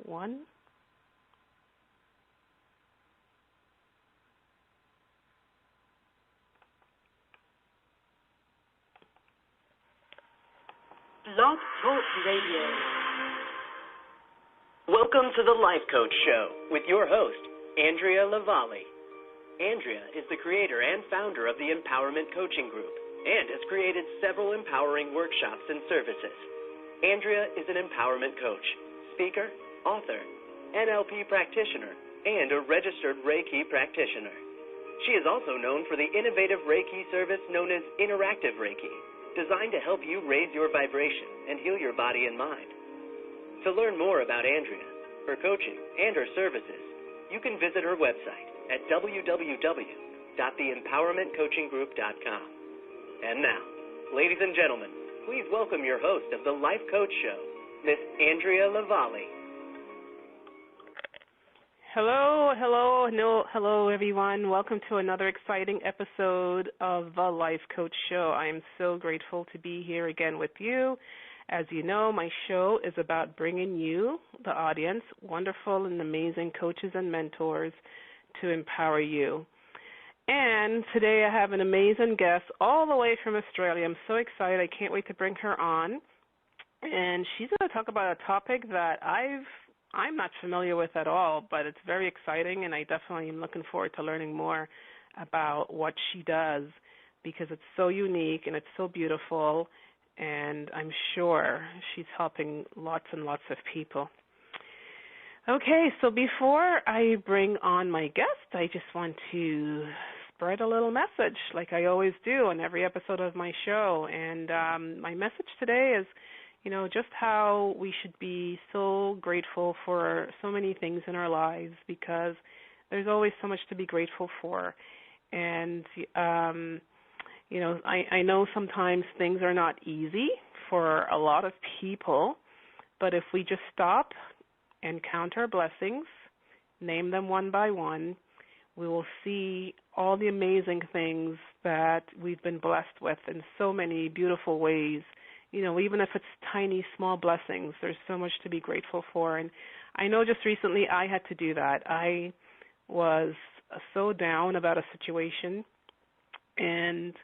One. Blog Talk Radio. Welcome to the Life Coach Show with your host, Andrea Lavalle. Andrea is the creator and founder of the Empowerment Coaching Group and has created several empowering workshops and services. Andrea is an empowerment coach, speaker, author, NLP practitioner, and a registered Reiki practitioner. She is also known for the innovative Reiki service known as Interactive Reiki, designed to help you raise your vibration and heal your body and mind. To learn more about Andrea, her coaching, and her services, you can visit her website at www.theempowermentcoachinggroup.com. And now, ladies and gentlemen, please welcome your host of the Life Coach Show, Miss Andrea Lavalle. Hello, everyone. Welcome to another exciting episode of the Life Coach Show. I am so grateful to be here again with you. As you know, my show is about bringing you, the audience, wonderful and amazing coaches and mentors to empower you. And today I have an amazing guest all the way from Australia. I'm so excited. I can't wait to bring her on. And she's going to talk about a topic that I'm not familiar with at all, but it's very exciting, and I definitely am looking forward to learning more about what she does because it's so unique and it's so beautiful, and I'm sure she's helping lots and lots of people. Okay, so before I bring on my guest, I just want to spread a little message like I always do on every episode of my show, and my message today is just how we should be so grateful for so many things in our lives because there's always so much to be grateful for. And, I know sometimes things are not easy for a lot of people, but if we just stop and count our blessings, name them one by one, we will see all the amazing things that we've been blessed with in so many beautiful ways. Even if it's tiny, small blessings, there's so much to be grateful for. And I know just recently I had to do that. I was so down about a situation, and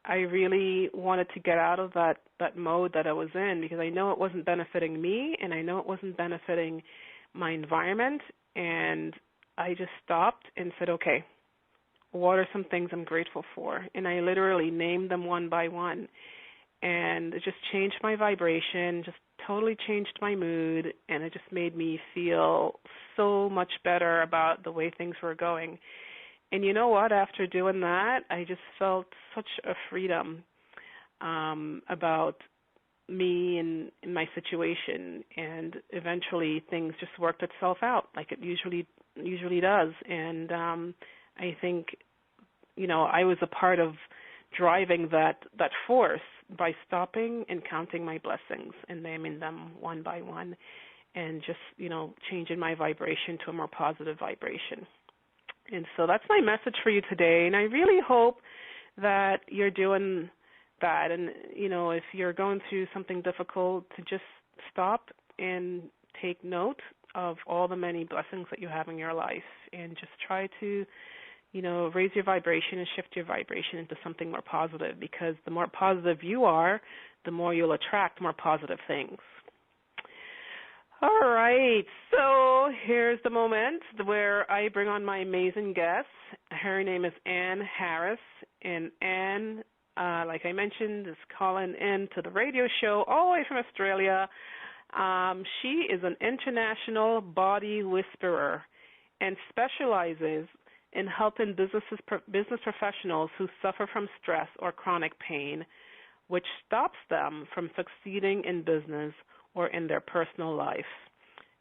I really wanted to get out of that mode that I was in because I know it wasn't benefiting me, and I know it wasn't benefiting my environment. And I just stopped and said, okay, what are some things I'm grateful for? And I literally named them one by one. And it just changed my vibration, just totally changed my mood, and it just made me feel so much better about the way things were going. And you know what? After doing that, I just felt such a freedom about me and my situation, and eventually things just worked itself out like it usually does. And I think, I was a part of driving that force by stopping and counting my blessings and naming them one by one and just, changing my vibration to a more positive vibration. And so that's my message for you today. And I really hope that you're doing that. And, if you're going through something difficult, to just stop and take note of all the many blessings that you have in your life and just try to raise your vibration and shift your vibration into something more positive, because the more positive you are, the more you'll attract more positive things. All right, so here's the moment where I bring on my amazing guest. Her name is Ann Harris, and Ann, like I mentioned, is calling in to the radio show all the way from Australia. She is an international body whisperer and specializes in helping business professionals who suffer from stress or chronic pain, which stops them from succeeding in business or in their personal life.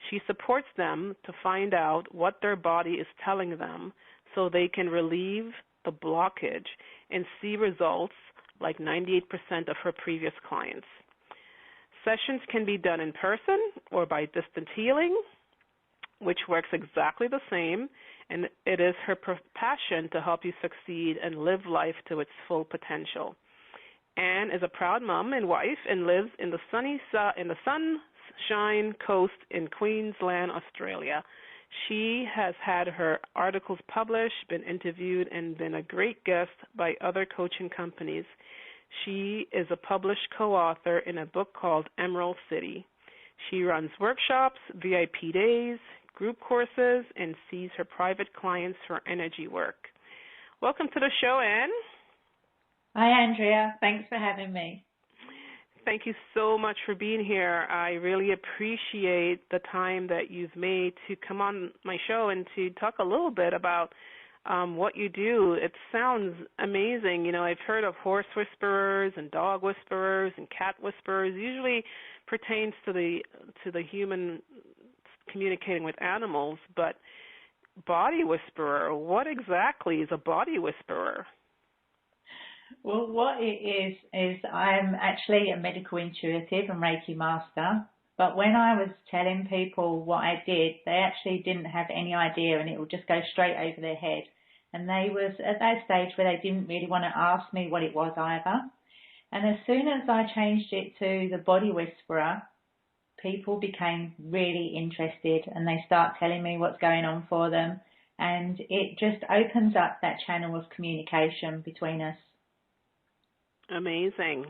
She supports them to find out what their body is telling them so they can relieve the blockage and see results like 98% of her previous clients. Sessions can be done in person or by distant healing, which works exactly the same, and it is her passion to help you succeed and live life to its full potential. Ann is a proud mom and wife and lives in the Sunshine Coast in Queensland, Australia. She has had her articles published, been interviewed, and been a great guest by other coaching companies. She is a published co-author in a book called Emerald City. She runs workshops, VIP days, group courses, and sees her private clients for energy work. Welcome to the show, Anne. Hi, Andrea. Thanks for having me. Thank you so much for being here. I really appreciate the time that you've made to come on my show and to talk a little bit about what you do. It sounds amazing. You know, I've heard of horse whisperers and dog whisperers and cat whisperers. Usually pertains to the human communicating with animals, but body whisperer, what exactly is a body whisperer? Well, what it is I'm actually a medical intuitive and Reiki master, but when I was telling people what I did, they actually didn't have any idea and it would just go straight over their head. And they was at that stage where they didn't really want to ask me what it was either. And as soon as I changed it to the body whisperer, people became really interested and they start telling me what's going on for them. And it just opens up that channel of communication between us. Amazing.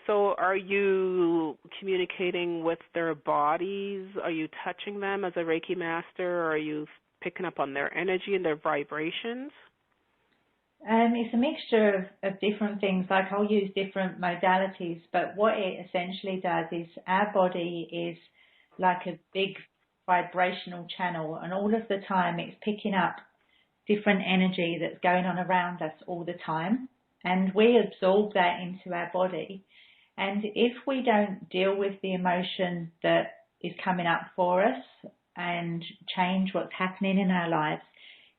So are you communicating with their bodies? Are you touching them as a Reiki master? Or are you picking up on their energy and their vibrations? It's a mixture of different things. Like I'll use different modalities, but what it essentially does is our body is like a big vibrational channel, and all of the time it's picking up different energy that's going on around us all the time. And we absorb that into our body. And if we don't deal with the emotion that is coming up for us and change what's happening in our lives,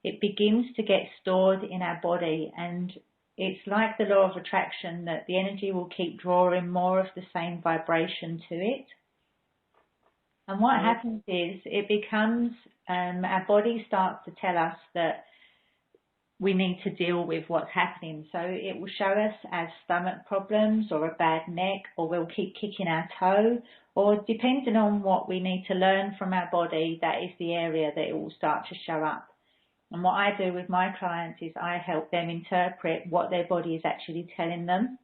it begins to get stored in our body. And it's like the law of attraction, that the energy will keep drawing more of the same vibration to it. And what happens is it becomes, our body starts to tell us that we need to deal with what's happening. So it will show us as stomach problems or a bad neck, or we'll keep kicking our toe, or depending on what we need to learn from our body, that is the area that it will start to show up. And what I do with my clients is I help them interpret what their body is actually telling them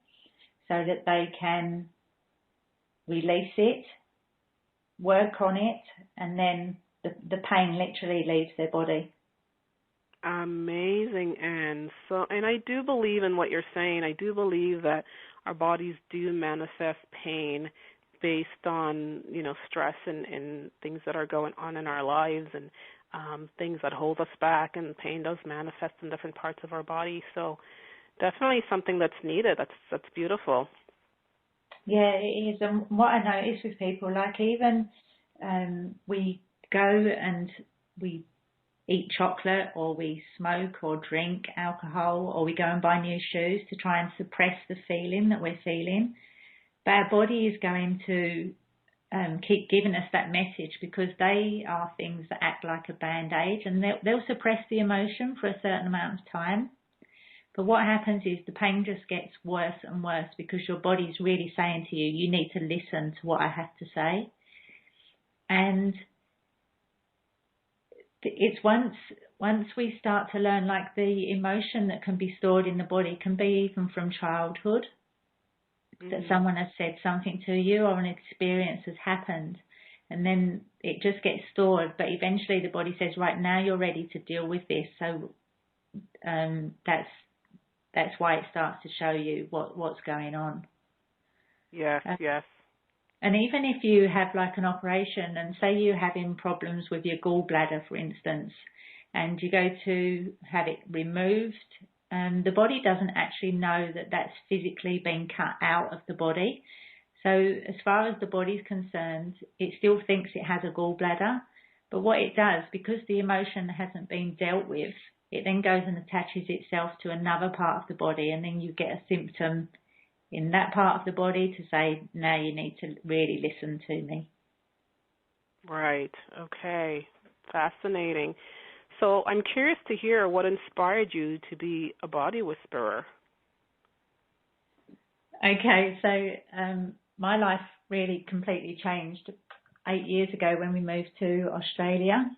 so that they can release it, work on it, and then the pain literally leaves their body. Amazing, Anne. And I do believe in what you're saying. I do believe that our bodies do manifest pain based on, stress and things that are going on in our lives, and things that hold us back, and pain does manifest in different parts of our body. So definitely something that's needed. That's beautiful. Yeah, it is. And what I notice with people, like even we go and we eat chocolate, or we smoke or drink alcohol, or we go and buy new shoes to try and suppress the feeling that we're feeling. But our body is going to keep giving us that message, because they are things that act like a band-aid, and they'll suppress the emotion for a certain amount of time. But what happens is the pain just gets worse and worse, because your body's really saying to you, you need to listen to what I have to say. And it's once we start to learn, like the emotion that can be stored in the body can be even from childhood, that someone has said something to you or an experience has happened, and then it just gets stored. But eventually the body says, right, now you're ready to deal with this. So that's why it starts to show you what's going on. Yes, yes. And even if you have like an operation, and say you're having problems with your gallbladder, for instance, and you go to have it removed, the body doesn't actually know that that's physically been cut out of the body. So as far as the body's concerned, it still thinks it has a gallbladder. But what it does, because the emotion hasn't been dealt with, it then goes and attaches itself to another part of the body, and then you get a symptom in that part of the body to say, now you need to really listen to me. Right. Okay. Fascinating. So I'm curious to hear what inspired you to be a body whisperer. Okay, so my life really completely changed 8 years ago when we moved to Australia.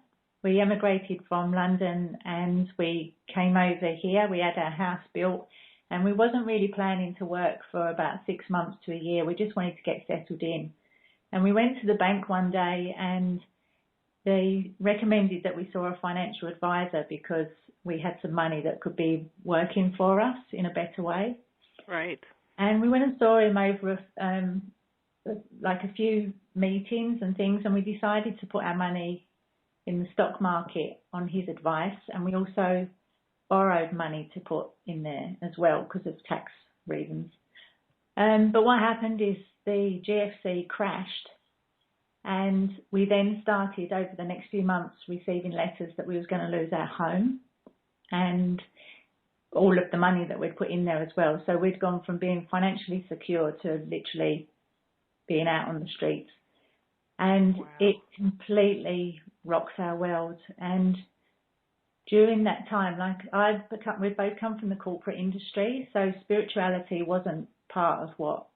We emigrated from London and we came over here. We had our house built and we wasn't really planning to work for about 6 months to a year. We just wanted to get settled in. And we went to the bank one day and they recommended that we saw a financial advisor because we had some money that could be working for us in a better way. Right. And we went and saw him over like a few meetings and things, and we decided to put our money in the stock market on his advice, and we also borrowed money to put in there as well because of tax reasons. But what happened is the GFC crashed, and we then started over the next few months receiving letters that we was going to lose our home and all of the money that we'd put in there as well. So we'd gone from being financially secure to literally being out on the streets. And wow. It completely rocks our world. And during that time, we'd both come from the corporate industry, so spirituality wasn't part of what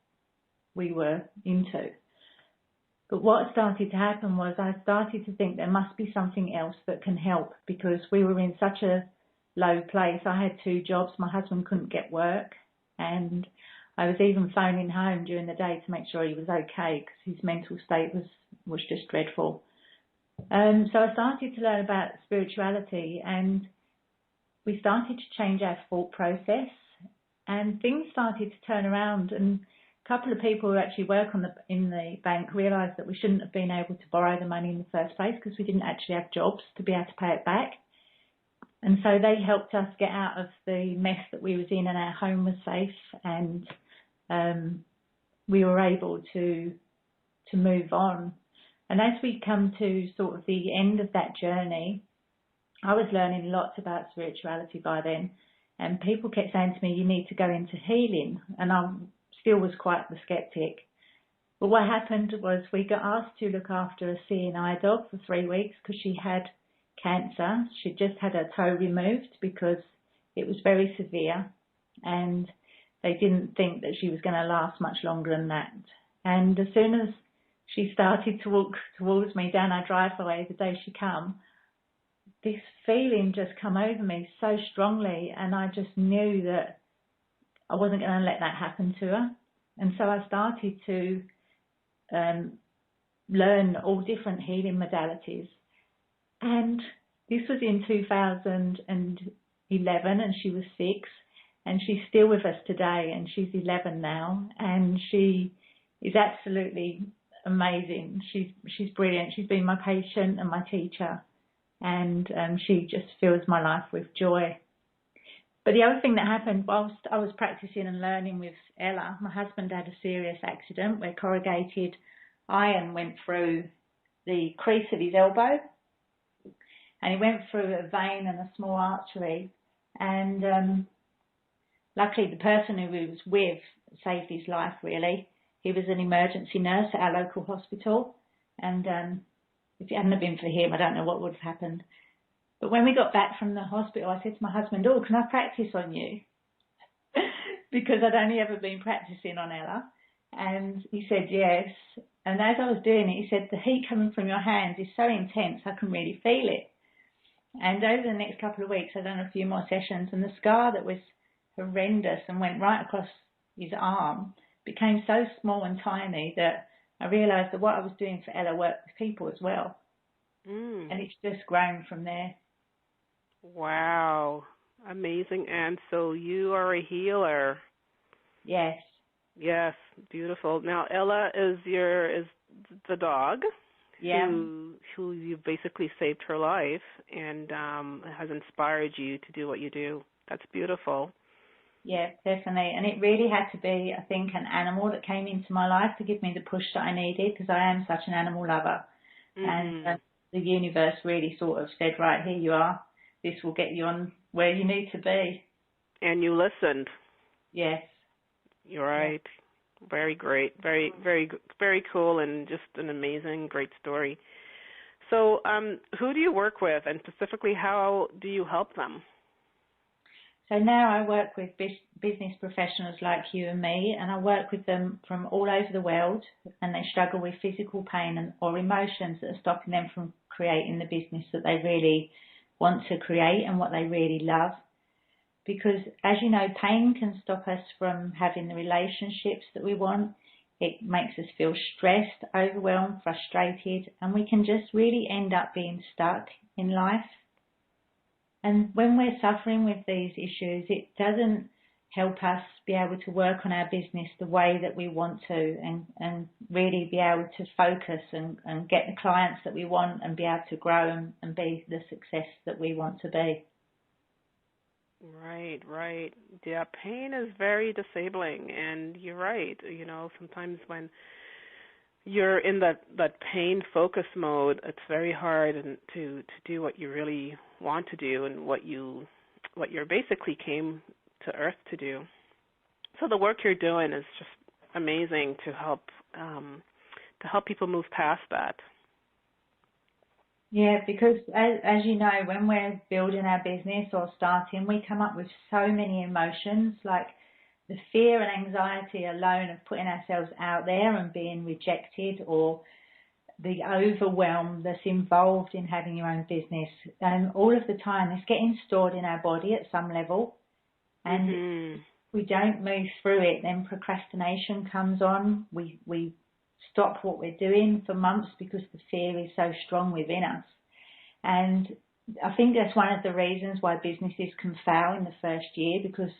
we were into. But what started to happen was I started to think there must be something else that can help because we were in such a low place. I had 2 jobs. My husband couldn't get work, and I was even phoning home during the day to make sure he was okay because his mental state was just dreadful. So I started to learn about spirituality, and we started to change our thought process, and things started to turn around. And a couple of people who actually work in the bank realised that we shouldn't have been able to borrow the money in the first place because we didn't actually have jobs to be able to pay it back. And so they helped us get out of the mess that we was in, and our home was safe, and we were able to move on. And as we come to sort of the end of that journey, I was learning lots about spirituality by then, and people kept saying to me, you need to go into healing, and I still was quite the skeptic. But what happened was we got asked to look after a seeing eye dog for 3 weeks because she had cancer. She'd just had her toe removed because it was very severe, and they didn't think that she was going to last much longer than that. And as soon as she started to walk towards me down our driveway the day she come, this feeling just come over me so strongly, and I just knew that I wasn't going to let that happen to her. And so I started to learn all different healing modalities. And this was in 2011, and she was 6, and she's still with us today, and she's 11 now, and she is absolutely amazing. She's brilliant. She's been my patient and my teacher, and she just fills my life with joy. But the other thing that happened whilst I was practicing and learning with Ella, my husband had a serious accident where corrugated iron went through the crease of his elbow, and it went through a vein and a small artery, and luckily the person who he was with saved his life, really. He was an emergency nurse at our local hospital, and if it hadn't been for him, I don't know what would have happened. But when we got back from the hospital, I said to my husband, oh, can I practice on you? Because I'd only ever been practicing on Ella. And he said yes. And as I was doing it, he said, the heat coming from your hands is so intense, I can really feel it. And over the next couple of weeks, I've done a few more sessions, and the scar that was horrendous and went right across his arm became so small and tiny that I realised that what I was doing for Ella worked with people as well. And it's just grown from there. Wow. Amazing. And so you are a healer. Yes. Yes. Beautiful. Now, Ella is the dog. Yeah. Who you basically saved her life and has inspired you to do what you do. That's beautiful. Yeah, definitely. And it really had to be, I think, an animal that came into my life to give me the push that I needed, because I am such an animal lover. And the universe really sort of said, right, here you are. This will get you on where you need to be. And you listened. Yes. You're right. Yeah. Very great. Very, very, very cool, and just an amazing, great story. So who do you work with, and specifically how do you help them? So now I work with business professionals like you and me, and I work with them from all over the world, and they struggle with physical pain or emotions that are stopping them from creating the business that they really want to create and what they really love. Because as you know, pain can stop us from having the relationships that we want. It makes us feel stressed, overwhelmed, frustrated, and we can just really end up being stuck in life. And when we're suffering with these issues, it doesn't help us be able to work on our business the way that we want to, and really be able to focus and get the clients that we want and be able to grow and be the success that we want to be. Right. Yeah, pain is very disabling, and you're right. You know, sometimes when you're in that pain focus mode, it's very hard to do what you really want to do and what you're basically came to Earth to do. So the work you're doing is just amazing to help people move past that. Yeah, because as you know, when we're building our business or starting, we come up with so many emotions, like the fear and anxiety alone of putting ourselves out there and being rejected, or the overwhelm that's involved in having your own business. And all of the time, it's getting stored in our body at some level. And if we don't move through it, then procrastination comes on. We stop what we're doing for months because the fear is so strong within us. And I think that's one of the reasons why businesses can fail in the first year, because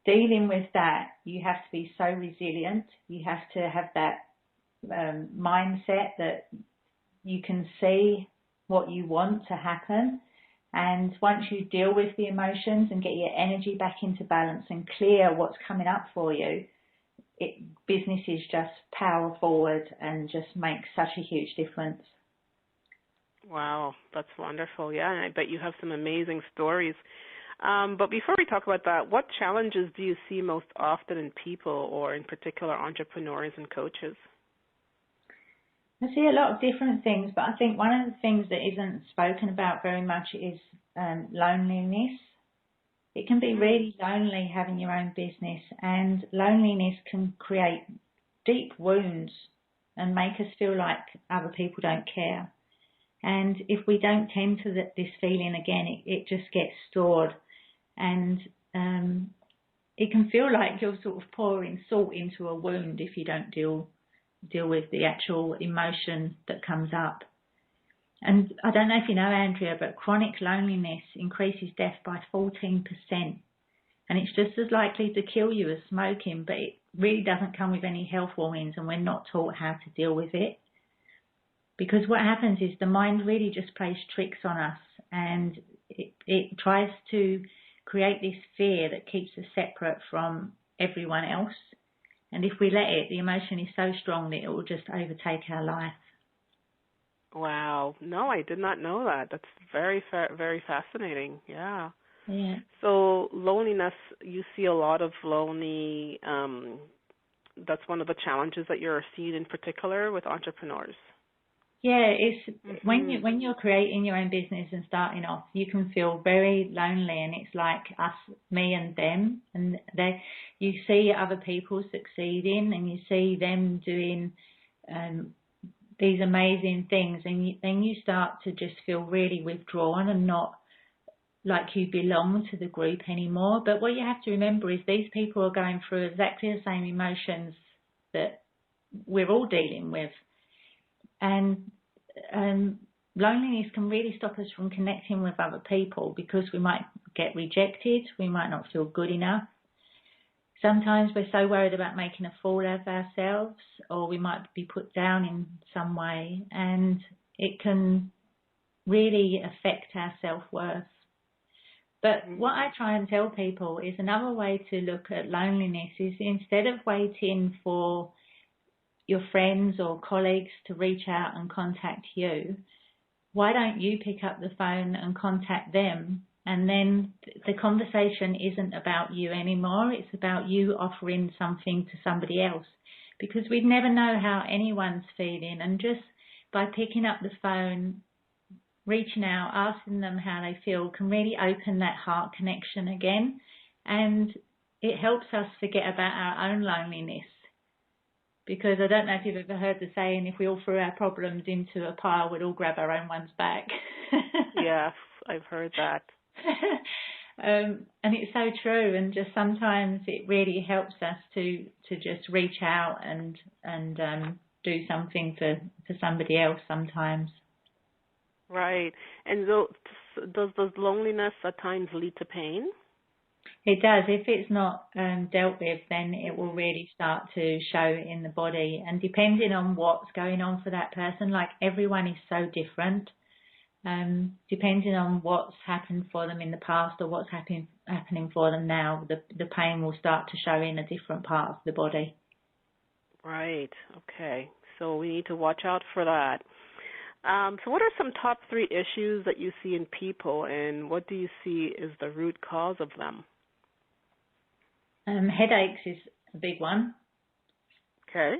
dealing with that, you have to be so resilient. You have to have that mindset that you can see what you want to happen. And once you deal with the emotions and get your energy back into balance and clear what's coming up for you, businesses just power forward and just make such a huge difference. Wow, that's wonderful. Yeah, and I bet you have some amazing stories. But before we talk about that, what challenges do you see most often in people, or in particular entrepreneurs and coaches? I see a lot of different things, but I think one of the things that isn't spoken about very much is loneliness. It can be really lonely having your own business, and loneliness can create deep wounds and make us feel like other people don't care. And if we don't tend to this feeling again, it just gets stored, and it can feel like you're sort of pouring salt into a wound if you don't deal with the actual emotion that comes up. And I don't know if you know, Andrea, but chronic loneliness increases death by 14%. And it's just as likely to kill you as smoking, but it really doesn't come with any health warnings, and we're not taught how to deal with it. Because what happens is the mind really just plays tricks on us, and it tries to create this fear that keeps us separate from everyone else. And if we let it, the emotion is so strong that it will just overtake our life. Wow. No, I did not know that. That's very, very fascinating. Yeah. Yeah. So loneliness, you see a lot of lonely, that's one of the challenges that you're seeing in particular with entrepreneurs. Yeah, it's when you're creating your own business and starting off, you can feel very lonely, and it's like us, me and them, and you see other people succeeding, and you see them doing these amazing things, and then you start to just feel really withdrawn and not like you belong to the group anymore. But what you have to remember is these people are going through exactly the same emotions that we're all dealing with. And loneliness can really stop us from connecting with other people, because we might get rejected, we might not feel good enough. Sometimes we're so worried about making a fool of ourselves, or we might be put down in some way, and it can really affect our self-worth. But what I try and tell people is another way to look at loneliness is, instead of waiting for your friends or colleagues to reach out and contact you, why don't you pick up the phone and contact them? And then the conversation isn't about you anymore. It's about you offering something to somebody else, because we'd never know how anyone's feeling. And just by picking up the phone, reaching out, asking them how they feel can really open that heart connection again. And it helps us forget about our own loneliness. Because I don't know if you've ever heard the saying, if we all threw our problems into a pile, we'd all grab our own ones back. Yes, I've heard that. And it's so true. And just sometimes it really helps us to just reach out and do something for somebody else sometimes. Right. And does loneliness at times lead to pain? It does. If it's not dealt with, then it will really start to show in the body. And depending on what's going on for that person, like everyone is so different, depending on what's happened for them in the past or what's happening for them now, the pain will start to show in a different part of the body. Right. Okay. So we need to watch out for that. So what are some top 3 issues that you see in people, and what do you see is the root cause of them? Headaches is a big one. Okay.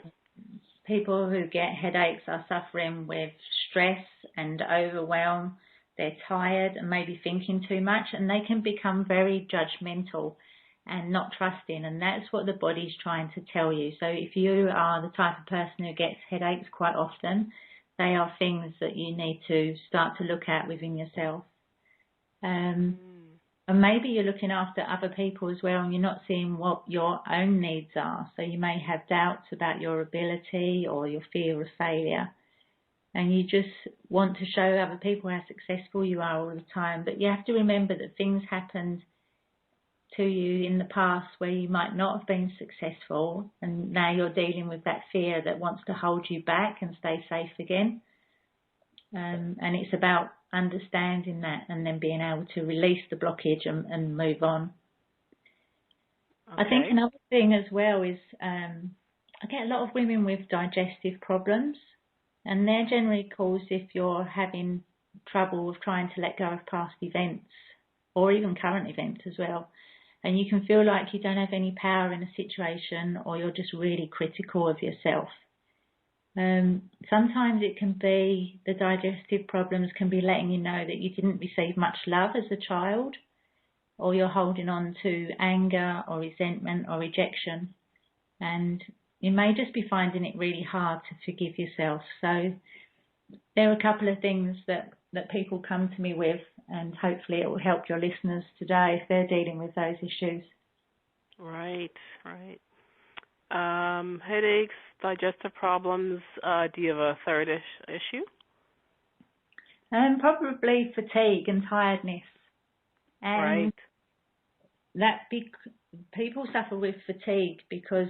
People who get headaches are suffering with stress and overwhelm. They're tired and maybe thinking too much, and they can become very judgmental and not trusting, and that's what the body's trying to tell you. So if you are the type of person who gets headaches quite often, they are things that you need to start to look at within yourself. And maybe you're looking after other people as well, and you're not seeing what your own needs are. So you may have doubts about your ability or your fear of failure. And you just want to show other people how successful you are all the time. But you have to remember that things happened to you in the past where you might not have been successful, and now you're dealing with that fear that wants to hold you back and stay safe again. And it's about understanding that and then being able to release the blockage and move on. Okay. I think another thing as well is I get a lot of women with digestive problems, and they're generally caused if you're having trouble with trying to let go of past events or even current events as well. And you can feel like you don't have any power in a situation, or you're just really critical of yourself. Sometimes it can be the digestive problems can be letting you know that you didn't receive much love as a child, or you're holding on to anger or resentment or rejection, and you may just be finding it really hard to forgive yourself. So there are a couple of things that people come to me with, and hopefully it will help your listeners today if they're dealing with those issues. Right. Headaches, digestive problems. Do you have a third issue? Probably fatigue and tiredness. And right. People suffer with fatigue because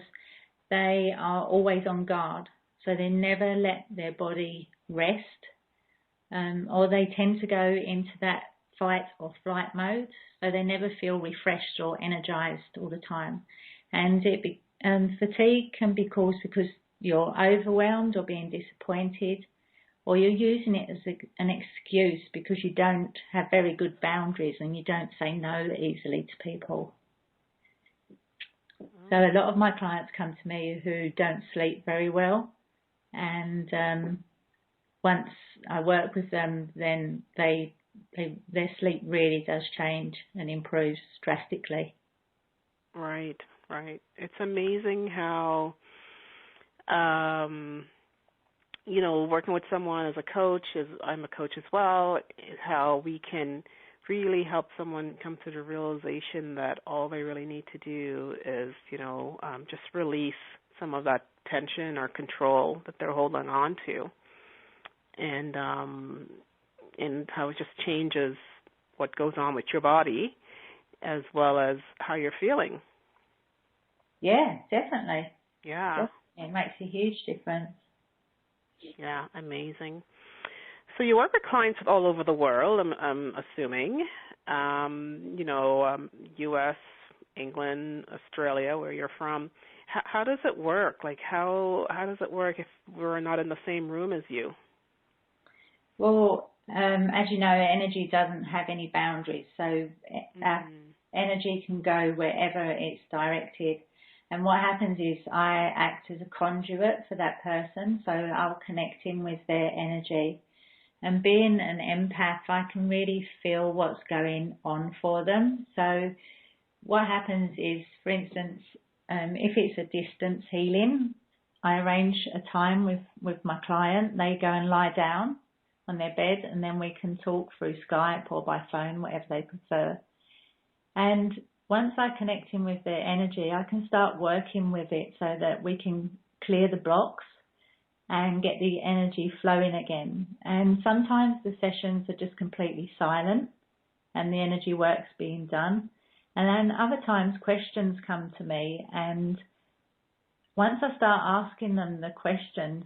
they are always on guard. So they never let their body rest, or they tend to go into that fight or flight mode. So they never feel refreshed or energized all the time. And fatigue can be caused because you're overwhelmed or being disappointed, or you're using it as an excuse because you don't have very good boundaries and you don't say no easily to people. So a lot of my clients come to me who don't sleep very well, and once I work with them, then their sleep really does change and improves drastically. Right. It's amazing how, working with someone as a coach, I'm a coach as well, is how we can really help someone come to the realization that all they really need to do is, just release some of that tension or control that they're holding on to, and how it just changes what goes on with your body as well as how you're feeling. Yeah, definitely. Yeah. It makes a huge difference. Yeah, amazing. So you work with clients all over the world, I'm assuming, U.S., England, Australia, where you're from. How does it work? Like, how does it work if we're not in the same room as you? Well, as you know, energy doesn't have any boundaries, so energy can go wherever it's directed. And what happens is I act as a conduit for that person, so I'll connect in with their energy. And being an empath, I can really feel what's going on for them. So what happens is, for instance, if it's a distance healing, I arrange a time with my client. They go and lie down on their bed, and then we can talk through Skype or by phone, whatever they prefer. And once I connect in with their energy, I can start working with it so that we can clear the blocks and get the energy flowing again. And sometimes the sessions are just completely silent and the energy work's being done. And then other times questions come to me, and once I start asking them the questions,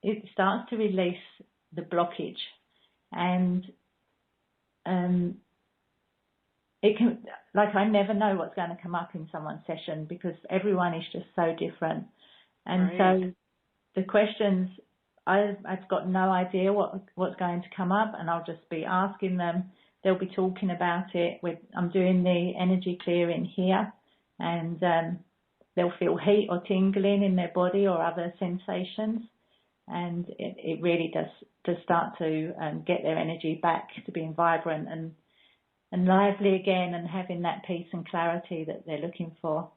it starts to release the blockage. And it can, like, I never know what's going to come up in someone's session because everyone is just so different. And so the questions, I've got no idea what's going to come up, and I'll just be asking them. They'll be talking about it. I'm doing the energy clearing here, and they'll feel heat or tingling in their body or other sensations, and it really does start to get their energy back to being vibrant and lively again, and having that peace and clarity that they're looking for.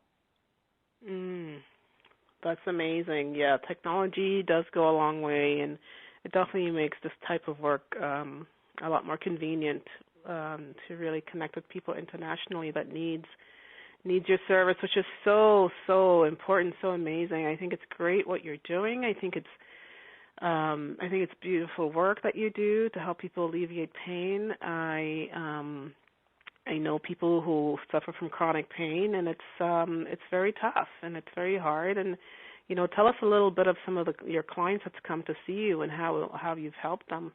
That's amazing. Yeah, technology does go a long way, and it definitely makes this type of work a lot more convenient to really connect with people internationally that needs your service, which is so important, so amazing. I think it's great what you're doing. I think it's beautiful work that you do to help people alleviate pain. I know people who suffer from chronic pain, and it's very tough and it's very hard. And tell us a little bit of some of your clients that's come to see you and how you've helped them.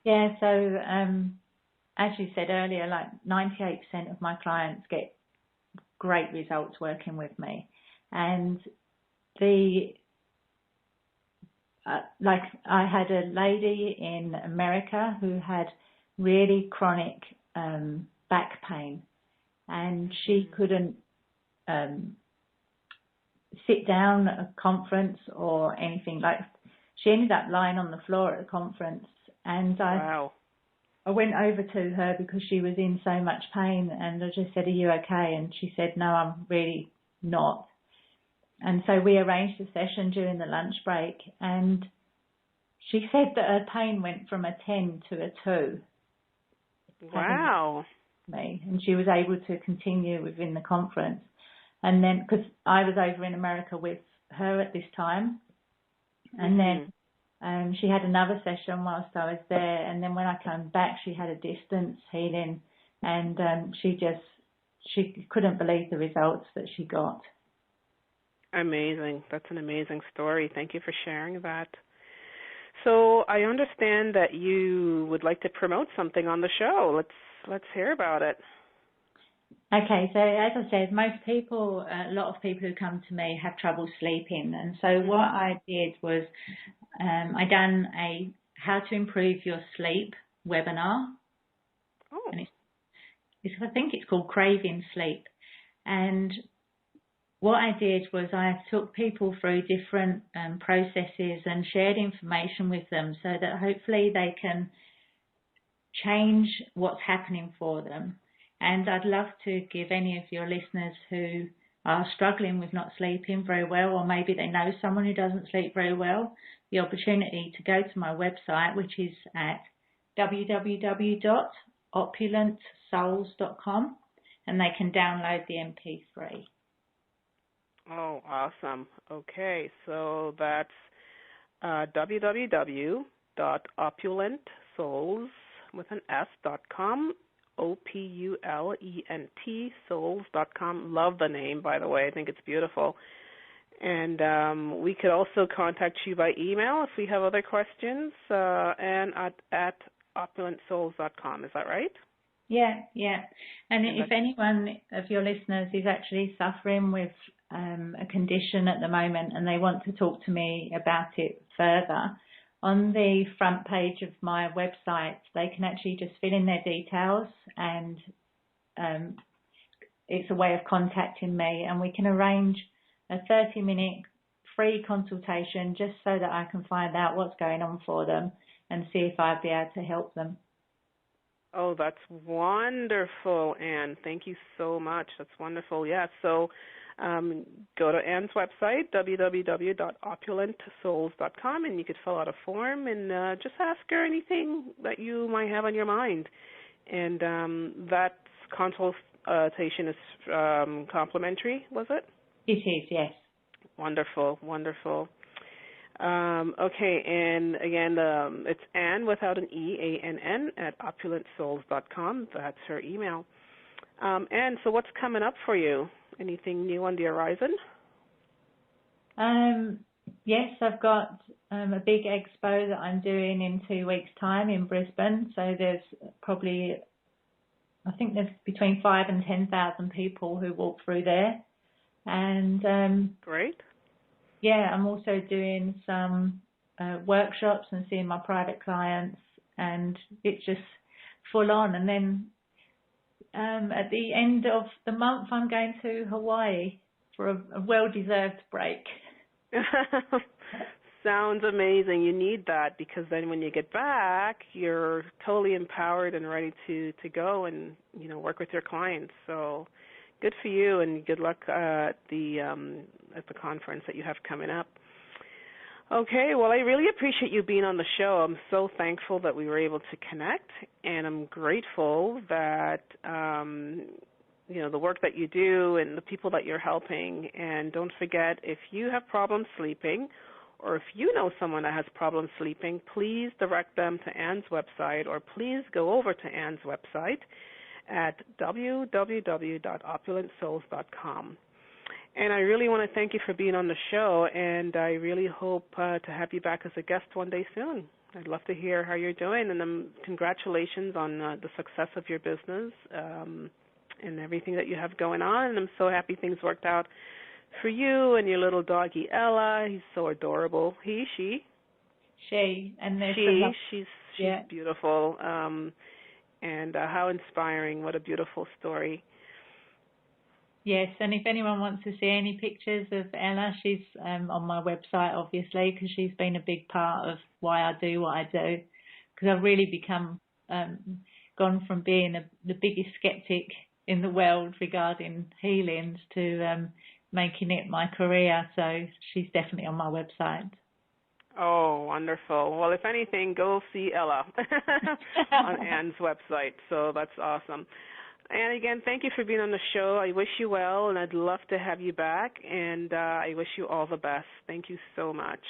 Yeah, so as you said earlier, like 98% of my clients get great results working with me, and like I had a lady in America who had really chronic back pain, and she couldn't sit down at a conference or anything. Like, she ended up lying on the floor at the conference, and I went over to her because she was in so much pain, and I just said, "Are you okay?" And she said, "No, I'm really not." And so we arranged a session during the lunch break, and she said that her pain went from a 10 to a 2. Wow. And she was able to continue within the conference. And then, because I was over in America with her at this time, and then she had another session whilst I was there, and then when I came back she had a distance healing, and she couldn't believe the results that she got. Amazing. That's an amazing story. Thank you for sharing that. So I understand that you would like to promote something on the show. Let's hear about it. Okay, so as I said, a lot of people who come to me have trouble sleeping, and so what I did was I done a How to Improve Your Sleep webinar. Oh. And I think it's called Craving Sleep. And what I did was I took people through different processes and shared information with them so that hopefully they can change what's happening for them. And I'd love to give any of your listeners who are struggling with not sleeping very well, or maybe they know someone who doesn't sleep very well, the opportunity to go to my website, which is at www.opulentsouls.com, and they can download the MP3. Oh, awesome. Okay, so that's www.opulentsouls.com, OPULENT souls.com. Love the name, by the way. I think it's beautiful. And we could also contact you by email if we have other questions, and at opulentsouls.com. Is that right? Yeah. And if anyone of your listeners is actually suffering with a condition at the moment and they want to talk to me about it further, on the front page of my website, they can actually just fill in their details, and it's a way of contacting me, and we can arrange a 30-minute free consultation just so that I can find out what's going on for them and see if I'd be able to help them. Oh, that's wonderful, Anne. Thank you so much. That's wonderful. Yeah, so go to Anne's website, www.opulentsouls.com, and you could fill out a form and just ask her anything that you might have on your mind. And that consultation is complimentary, was it? It is, yes. Wonderful, wonderful. Okay, and again, it's Anne without an E, ANN, at opulentsouls.com. That's her email. Anne, so what's coming up for you? Anything new on the horizon? Yes, I've got a big expo that I'm doing in 2 weeks' time in Brisbane. So there's probably, I think there's between 5,000 and 10,000 people who walk through there. And great. Yeah, I'm also doing some workshops and seeing my private clients, and it's just full on. And then at the end of the month, I'm going to Hawaii for a well-deserved break. Sounds amazing. You need that, because then when you get back, you're totally empowered and ready to go and work with your clients. So good for you, and good luck at the conference that you have coming up. Okay, well, I really appreciate you being on the show. I'm so thankful that we were able to connect, and I'm grateful that the work that you do and the people that you're helping. And don't forget, if you have problems sleeping, or if you know someone that has problems sleeping, please direct them to Anne's website, or please go over to Anne's website at www.opulentsouls.com. And I really want to thank you for being on the show, and I really hope to have you back as a guest one day soon. I'd love to hear how you're doing, and congratulations on the success of your business and everything that you have going on. And I'm so happy things worked out for you and your little doggy Ella. He's so adorable. He, she? She. And she's beautiful. And how inspiring. What a beautiful story. Yes, and if anyone wants to see any pictures of Ella, she's on my website, obviously, because she's been a big part of why I do what I do. Because I've really become, gone from being the biggest skeptic in the world regarding healings to making it my career. So she's definitely on my website. Oh, wonderful. Well, if anything, go see Ella on Anne's website. So that's awesome. And again, thank you for being on the show. I wish you well, and I'd love to have you back, and I wish you all the best. Thank you so much.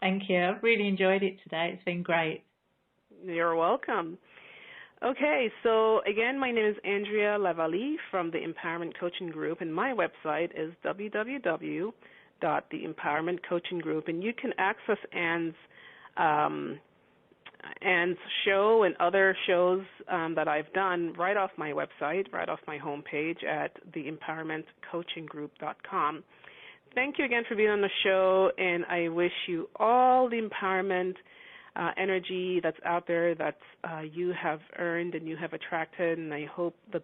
Thank you. I've really enjoyed it today. It's been great. You're welcome. Okay, so again, my name is Andrea Lavallée from the Empowerment Coaching Group, and my website is www.theempowermentcoachinggroup, and you can access Anne's show and other shows that I've done right off my website, right off my homepage at theempowermentcoachinggroup.com. Thank you again for being on the show, and I wish you all the empowerment energy that's out there that you have earned and you have attracted, and I hope that